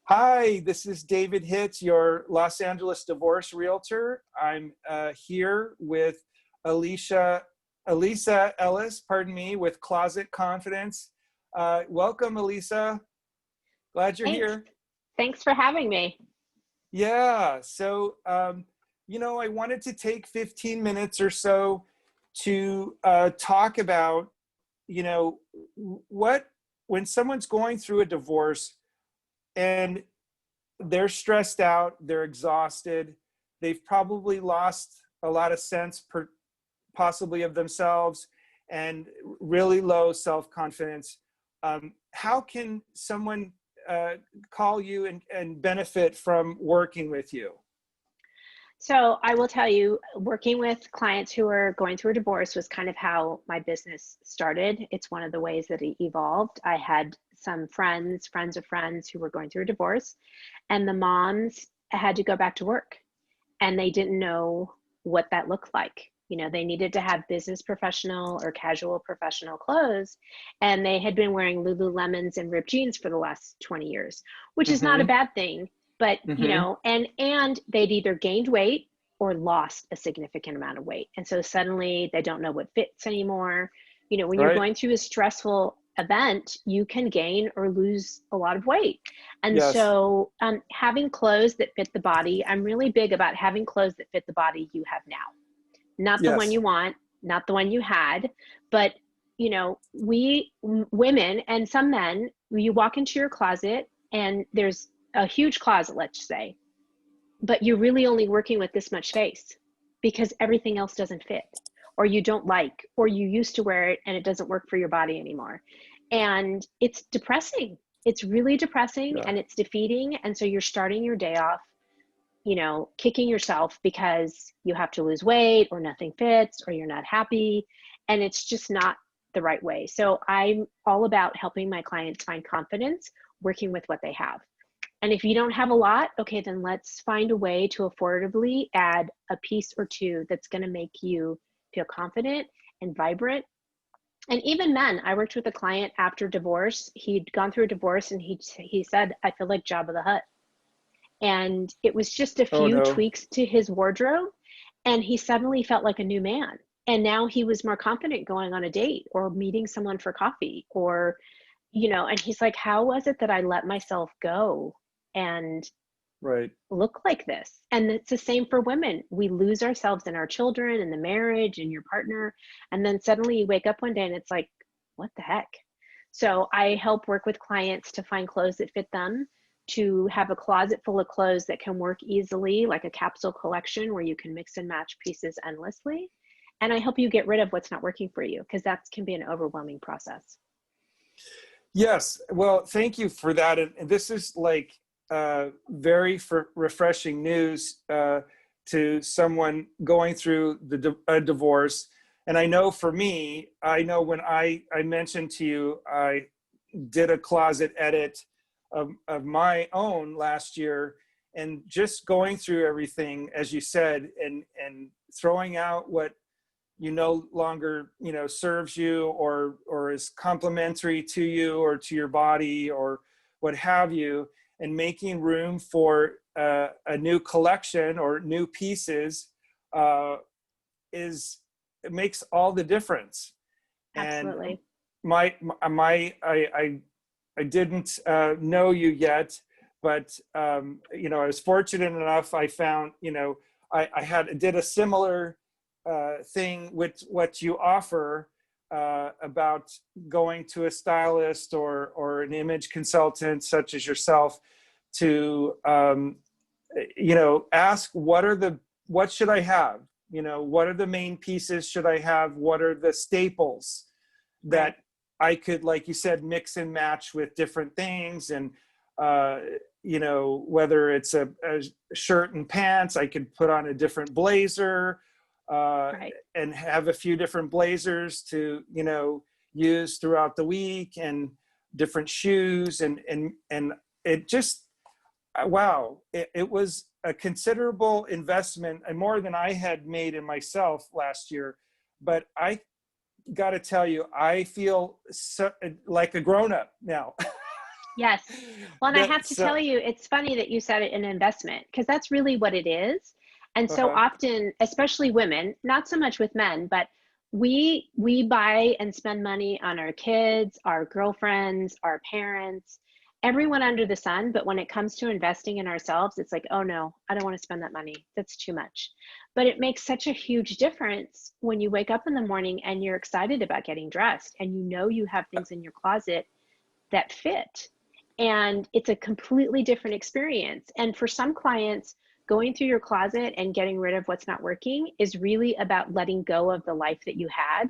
Hi, this is David Hitz, your Los Angeles divorce realtor. I'm here with Elisa Ellis, pardon me, with Closet Confidence. Welcome, Elisa. Glad you're Thanks. here. Thanks for having me. Yeah, so, I wanted to take 15 minutes or so to talk about, you know, what, when someone's going through a divorce and they're stressed out, they're exhausted, they've probably lost a lot of sense possibly of themselves and really low self-confidence. How can someone call you and benefit from working with you? So I will tell you, working with clients who are going through a divorce was kind of how my business started. It's one of the ways that it evolved. I had some friends of friends who were going through a divorce, and the moms had to go back to work, and they didn't know what that looked like. They needed to have business professional or casual professional clothes, and they had been wearing Lululemons and ripped jeans for the last 20 years, which is not a Mm-hmm. bad thing. But Mm-hmm. and they'd either gained weight or lost a significant amount of weight, and so suddenly they don't know what fits anymore. When you're Right? going through a stressful event, you can gain or lose a lot of weight. And Yes. so having clothes that fit the body, I'm really big about having clothes that fit the body you have now, not the one Yes. you want, not the one you had. But we women and some men, you walk into your closet and there's a huge closet, let's say, but you're really only working with this much space because everything else doesn't fit, or you don't like, or you used to wear it and it doesn't work for your body anymore. And it's depressing. It's really depressing Yeah. and it's defeating. And so you're starting your day off, kicking yourself because you have to lose weight or nothing fits or you're not happy. And it's just not the right way. So I'm all about helping my clients find confidence working with what they have. And if you don't have a lot, okay, then let's find a way to affordably add a piece or two that's going to make you feel confident and vibrant. And even men, I worked with a client after divorce. He'd gone through a divorce and he said, I feel like Jabba the Hutt. And it was just a Oh few no. tweaks to his wardrobe, and he suddenly felt like a new man. And now he was more confident going on a date or meeting someone for coffee, or and he's like, how was it that I let myself go and Right. look like this? And it's the same for women. We lose ourselves in our children and the marriage and your partner, and then suddenly you wake up one day and it's like, what the heck? So I help work with clients to find clothes that fit them, to have a closet full of clothes that can work easily, like a capsule collection where you can mix and match pieces endlessly. And I help you get rid of what's not working for you, because that can be an overwhelming process. Yes. Well, thank you for that. And this is like very refreshing news to someone going through a divorce. And I know for me, I know when I mentioned to you, I did a closet edit of my own last year, and just going through everything, as you said, and throwing out what you no longer serves you or is complementary to you or to your body or what have you, and making room for a new collection or new pieces uh, is it makes all the difference. And Absolutely. I didn't know you yet, but I was fortunate enough. I found I did a similar thing with what you offer about going to a stylist or an image consultant such as yourself to ask what should I have, what are the main pieces should I have, what are the staples Right. that I could, like you said, mix and match with different things. And uh, whether it's a shirt and pants, I could put on a different blazer uh, Right. and have a few different blazers to use throughout the week, and different shoes, and it just wow, it was a considerable investment and more than I had made in myself last year. But I got to tell you, I feel like a grown-up now. Yes. Well, and I have to So, tell you, it's funny that you said it an investment because that's really what it is. And so uh-huh. often, especially women, not so much with men, but we buy and spend money on our kids, our girlfriends, our parents, everyone under the sun. But when it comes to investing in ourselves, it's like, oh no, I don't want to spend that money. That's too much. But it makes such a huge difference when you wake up in the morning and you're excited about getting dressed and you know you have things in your closet that fit. And it's a completely different experience. And for some clients, going through your closet and getting rid of what's not working is really about letting go of the life that you had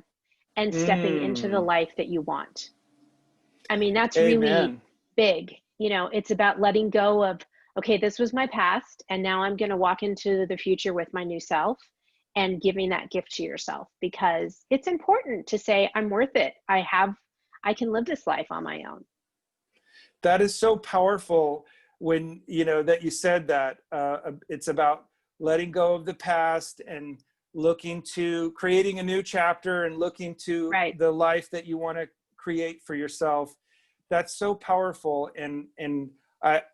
and stepping into the Mm, life that you want. I mean, that's really amen. big. You know, it's about letting go of, okay, this was my past, and now I'm going to walk into the future with my new self and giving that gift to yourself because it's important to say, I'm worth it. I can live this life on my own. That is so powerful when, that you said that. It's about letting go of the past and looking to creating a new chapter and looking to Right. the life that you want to create for yourself. That's so powerful. And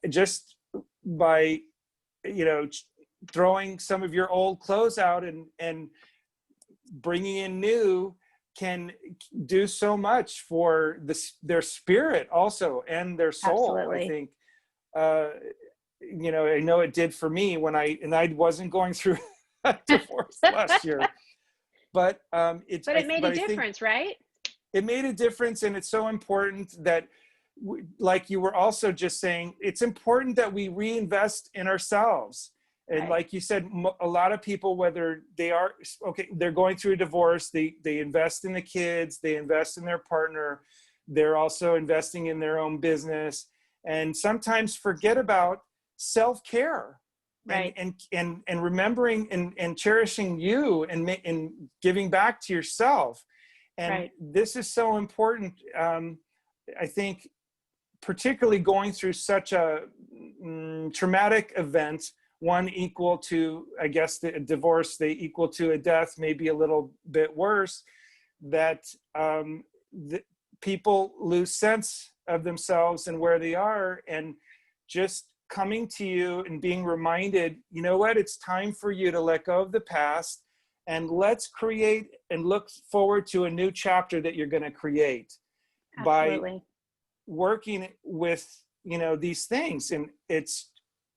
just by, you know, throwing some of your old clothes out and bringing in new can do so much for their spirit also and their soul, I Absolutely. think. uh I know it did for me when I wasn't going through a divorce last year, but But it made a but I think difference, right? it made a difference. And it's so important that like you were also just saying, it's important that we reinvest in ourselves. And Right. like you said, a lot of people, whether they are okay, they're going through a divorce, they invest in the kids, they invest in their partner, they're also investing in their own business, and sometimes forget about self-care and Right. remembering and cherishing you and giving back to yourself. And Right. this is so important. I think particularly going through such a traumatic event, one equal to, I guess, the divorce, they equal to a death, maybe a little bit worse, that the people lose sense of themselves and where they are. And just coming to you and being reminded, you know what, it's time for you to let go of the past and let's create and look forward to a new chapter that you're going to create by Absolutely. working with these things. And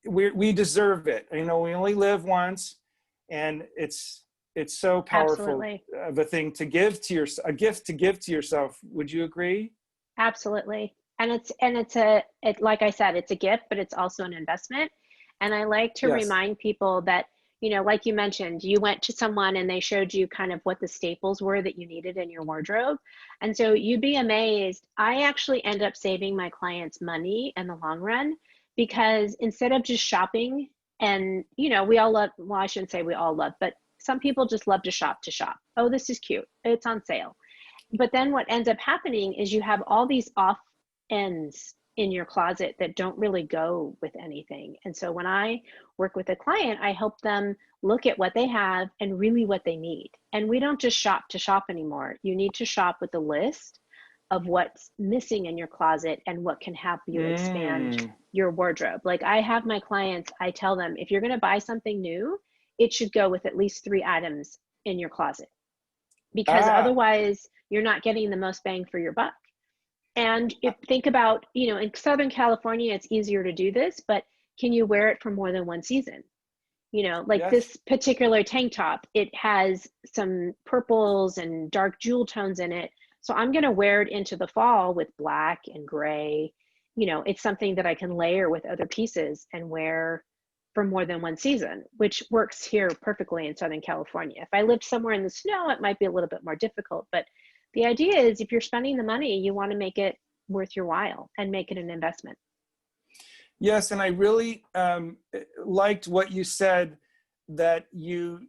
we deserve it. We only live once, and it's so powerful Absolutely. of a thing to give to a gift to give to yourself. Would you agree? Absolutely. And it like I said, it's a gift, but it's also an investment. And I like to Yes. remind people that, like you mentioned, you went to someone and they showed you kind of what the staples were that you needed in your wardrobe. And so you'd be amazed. I actually end up saving my clients money in the long run because instead of just shopping, and we all love, well, I shouldn't say we all love, but some people just love to shop to shop. Oh, this is cute. It's on sale. But then what ends up happening is you have all these off ends in your closet that don't really go with anything. And so when I work with a client, I help them look at what they have and really what they need. And we don't just shop to shop anymore. You need to shop with a list of what's missing in your closet and what can help you expand Mm. your wardrobe. Like I have my clients, I tell them if you're going to buy something new, it should go with at least 3 items in your closet because Ah. otherwise you're not getting the most bang for your buck. And if think about, in Southern California, it's easier to do this, but can you wear it for more than one season? Like Yes. this particular tank top, it has some purples and dark jewel tones in it. So I'm going to wear it into the fall with black and gray. It's something that I can layer with other pieces and wear for more than one season, which works here perfectly in Southern California. If I lived somewhere in the snow, it might be a little bit more difficult. But the idea is if you're spending the money, you want to make it worth your while and make it an investment. Yes, and I really liked what you said, that you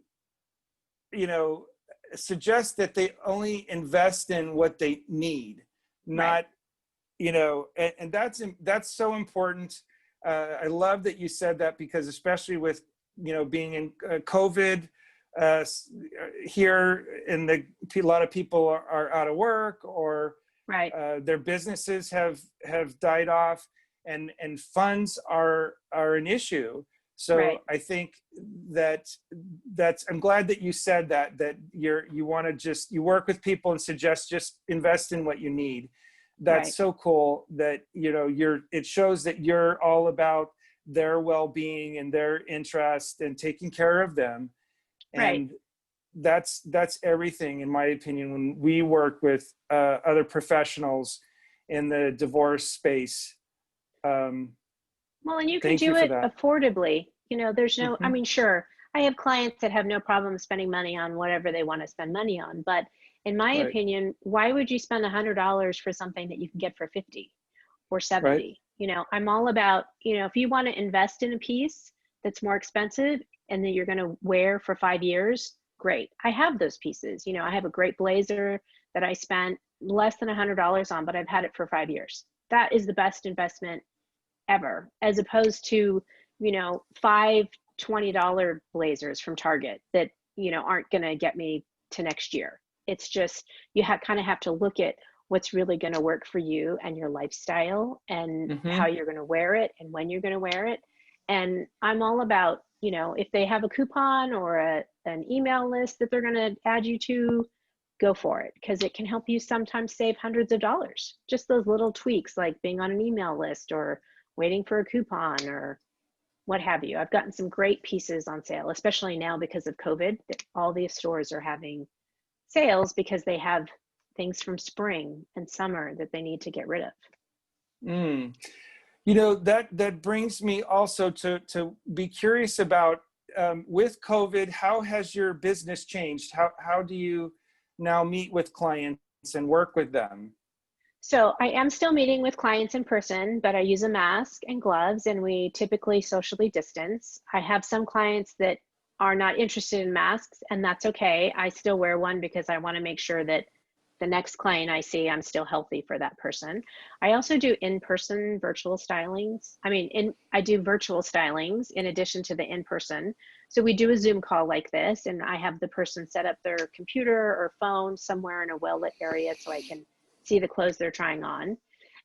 know suggest that they only invest in what they need, Right. not and that's so important. I love that you said that, because especially with being in COVID here, and a lot of people are out of work, or Right. their businesses have died off, and funds are an issue. So Right. I think that I'm glad that you said that you want to just, you work with people and suggest just invest in what you need. Right. That's so cool that, it shows that you're all about their well-being and their interest and taking care of them. Right. And that's everything, in my opinion, when we work with other professionals in the divorce space. Um, Well, and you can Thank you do for it that. affordably. There's no, I Hmm. mean, sure, I have clients that have no problem spending money on whatever they want to spend money on. But in my Right, opinion, why would you spend $100 for something that you can get for 50 or right, 70? I'm all about, if you want to invest in a piece that's more expensive and that you're going to wear for 5 years, great. I have those pieces. I have a great blazer that I spent less than $100 on, but I've had it for 5 years. That is the best investment ever, as opposed to, five $20 blazers from Target that, aren't going to get me to next year. It's just, you kind of have to look at what's really going to work for you and your lifestyle and how hmm, you're going to wear it and when you're going to wear it. And I'm all about, if they have a coupon or an email list that they're going to add you to, go for it, because it can help you sometimes save hundreds of dollars. Just those little tweaks, like being on an email list or waiting for a coupon or what have you. I've gotten some great pieces on sale, especially now because of COVID, that all these stores are having sales because they have things from spring and summer that they need to get rid of. mm. That brings me also to be curious about, with COVID, how has your business changed? How do you now meet with clients and work with them? So I am still meeting with clients in person, but I use a mask and gloves, and we typically socially distance. I have some clients that are not interested in masks, and that's okay. I still wear one because I want to make sure that the next client I see, I'm still healthy for that person. I also do in-person virtual stylings. I do virtual stylings in addition to the in-person. So we do a Zoom call like this, and I have the person set up their computer or phone somewhere in a well-lit area so I can see the clothes they're trying on.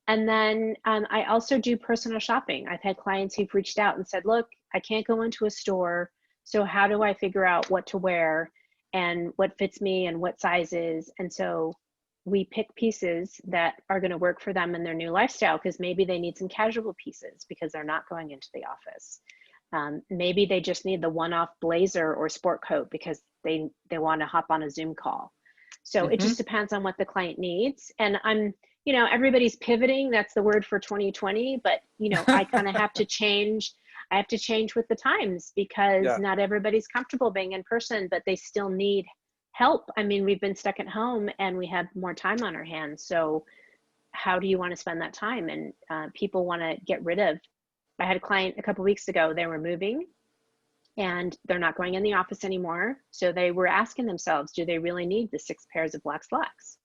And then I also do personal shopping. I've had clients who've reached out and said, look, I can't go into a store. So how do I figure out what to wear and what fits me and what sizes? And so we pick pieces that are going to work for them in their new lifestyle, because maybe they need some casual pieces because they're not going into the office. Maybe they just need the one-off blazer or sport coat because they want to hop on a Zoom call. So it Hmm. just depends on what the client needs. And everybody's pivoting. That's the word for 2020. But, I kind of have to change. I have to change with the times, because Yeah. not everybody's comfortable being in person, but they still need help. We've been stuck at home and we have more time on our hands. So how do you want to spend that time? And people want to get rid of. I had a client a couple of weeks ago, they were moving and they're not going in the office anymore. So they were asking themselves, do they really need the 6 pairs of black slacks?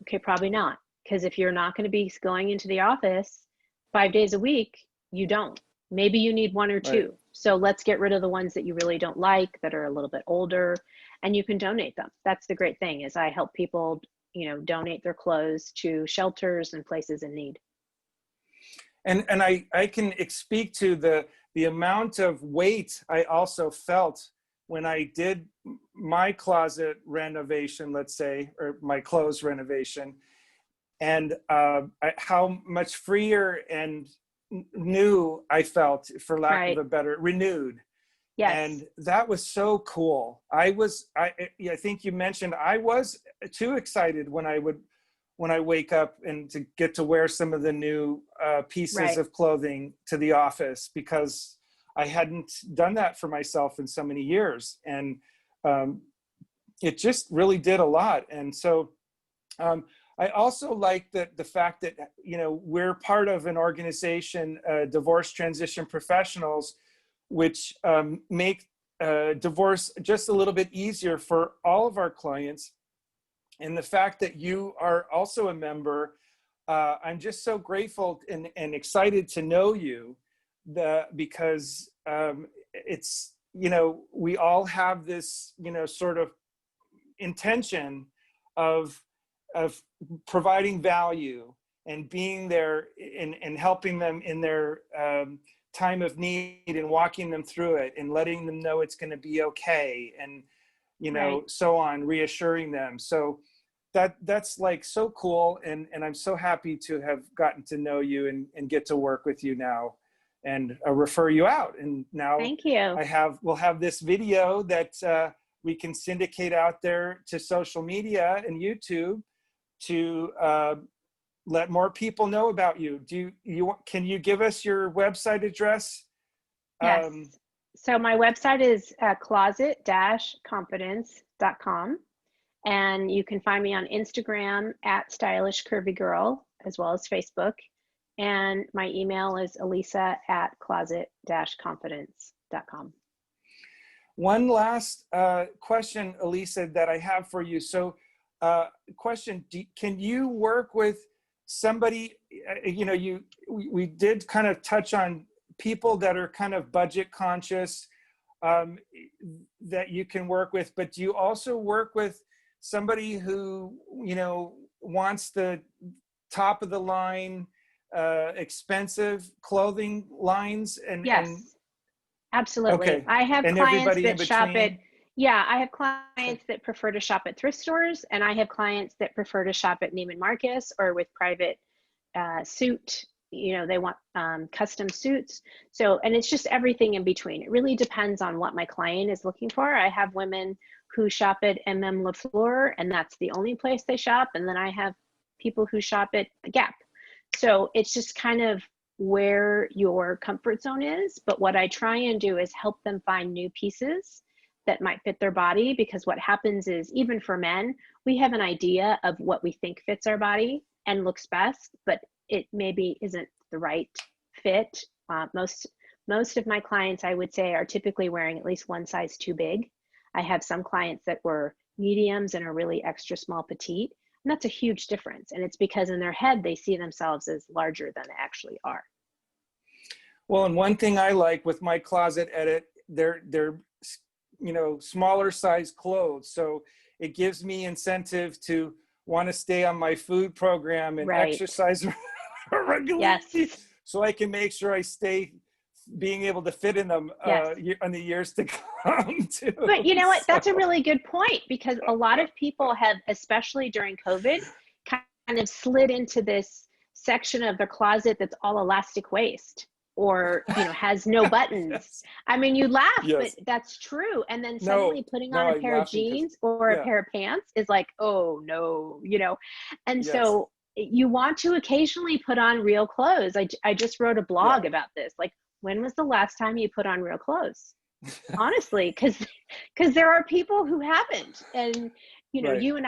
Okay, probably not. Because if you're not going to be going into the office 5 days a week, you don't. Maybe you need one or Right. two. So let's get rid of the ones that you really don't like, that are a little bit older, and you can donate them. That's the great thing, is I help people, donate their clothes to shelters and places in need. And I can speak to the amount of weight I also felt when I did my closet renovation, let's say, or my clothes renovation, and how much freer and new I felt, for lack of Right. a better, renewed. Yes. And that was so cool. I think you mentioned, I was too excited when I wake up and to get to wear some of the new pieces Right. of clothing to the office, because I hadn't done that for myself in so many years. And um, it just really did a lot. And so um, I also like that the fact that, we're part of an organization, Divorce Transition Professionals, which make divorce just a little bit easier for all of our clients. And the fact that you are also a member, I'm just so grateful and excited to know you, because it's, we all have this, sort of intention of of providing value and being there and helping them in their time of need and walking them through it and letting them know it's going to be okay, and Right. so on, reassuring them. So that's like so cool, and I'm so happy to have gotten to know you and get to work with you now, and refer you out. And now Thank you. we'll have this video that we can syndicate out there to social media and YouTube to let more people know about you. Can you give us your website address? Yes. So my website is closet-confidence.com. And you can find me on Instagram at Stylish Curvy Girl, as well as Facebook. And my email is elisa@closet-confidence.com. One last question, Elisa, that I have for you. So question, can you work with somebody, we did kind of touch on people that are kind of budget conscious, that you can work with, but do you also work with somebody who, wants the top of the line, expensive clothing lines? Yes, absolutely. Okay. I have And clients everybody in that shop at, between? I have clients that prefer to shop at thrift stores, and I have clients that prefer to shop at Neiman Marcus or with private suit. They want custom suits. So, and it's just everything in between. It really depends on what my client is looking for. I have women who shop at MM LaFleur, and that's the only place they shop. And then I have people who shop at the Gap. So it's just kind of where your comfort zone is. But what I try and do is help them find new pieces that might fit their body, because what happens is, even for men, we have an idea of what we think fits our body and looks best, but it maybe isn't the right fit. Most of my clients, I would say, are typically wearing at least one size too big. I have some clients that were mediums and are really extra small petite, and that's a huge difference. And it's because in their head, they see themselves as larger than they actually are. Well, and one thing I like with my Closet Edit, they're smaller size clothes. So it gives me incentive to want to stay on my food program and Right. exercise regularly. Yes. So I can make sure I stay being able to fit in them Yes. in the years to come too. But you know what? That's a really good point, because a lot of people have, especially during COVID, kind of slid into this section of their closet that's all elastic waist, or has no buttons. Yes. I mean, you laugh, Yes. but that's true. And then suddenly putting on a I'm pair of laughing 'cause- jeans or yeah. a pair of pants is like, oh no, And Yes. so you want to occasionally put on real clothes. I just wrote a blog about this. Like, when was the last time you put on real clothes? Honestly, because there are people who haven't. And Right. you and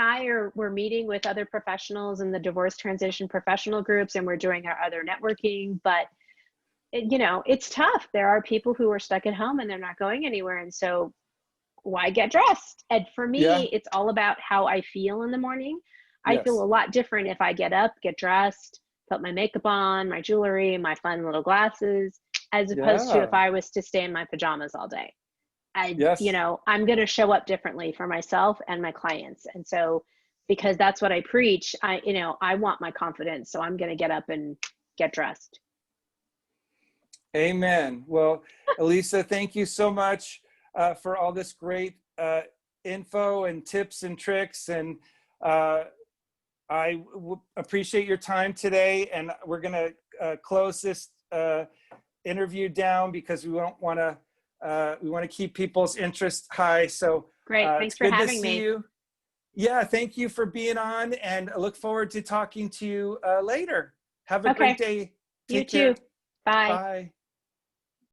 we're meeting with other professionals in the divorce transition professional groups, and we're doing our other networking. But it's tough. There are people who are stuck at home and they're not going anywhere, and so why get dressed? And for me, it's all about how I feel in the morning. I feel a lot different if I get up, get dressed, put my makeup on, my jewelry, my fun little glasses, as opposed to if I was to stay in my pajamas all day. I'm going to show up differently for myself and my clients. And so, because that's what I preach, I want my confidence. So I'm going to get up and get dressed. Amen. Well, Elisa, thank you so much for all this great info and tips and tricks. And I appreciate your time today. And we're going to close this interview down, because we want to keep people's interest high. So great. Thanks for having me. You. Yeah, thank you for being on, and I look forward to talking to you later. Have a great day. You too. Bye. Bye.